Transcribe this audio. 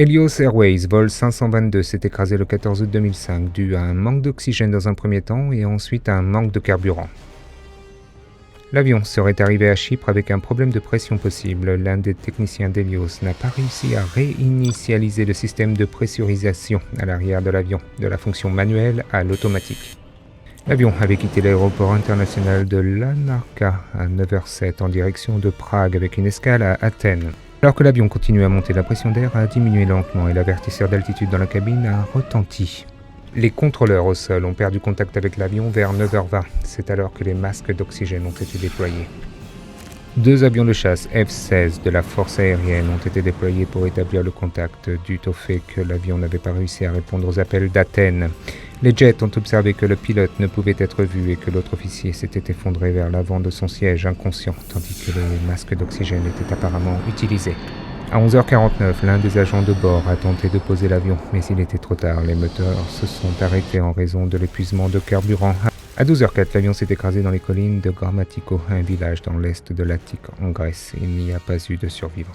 Helios Airways, vol 522, s'est écrasé le 14 août 2005 dû à un manque d'oxygène dans un premier temps et ensuite à un manque de carburant. L'avion serait arrivé à Chypre avec un problème de pression possible. L'un des techniciens d'Helios n'a pas réussi à réinitialiser le système de pressurisation à l'arrière de l'avion, de la fonction manuelle à l'automatique. L'avion avait quitté l'aéroport international de Larnaca à 9h07 en direction de Prague avec une escale à Athènes. Alors que l'avion continuait à monter, la pression d'air a diminué lentement et l'avertisseur d'altitude dans la cabine a retenti. Les contrôleurs au sol ont perdu contact avec l'avion vers 9h20. C'est alors que les masques d'oxygène ont été déployés. 2 avions de chasse F-16 de la force aérienne ont été déployés pour établir le contact dû au fait que l'avion n'avait pas réussi à répondre aux appels d'Athènes. Les jets ont observé que le pilote ne pouvait être vu et que l'autre officier s'était effondré vers l'avant de son siège inconscient, tandis que les masques d'oxygène étaient apparemment utilisés. À 11h49, l'un des agents de bord a tenté de poser l'avion, mais il était trop tard. Les moteurs se sont arrêtés en raison de l'épuisement de carburant. À 12h04, l'avion s'est écrasé dans les collines de Grammatiko, un village dans l'est de l'Attique en Grèce. Il n'y a pas eu de survivants.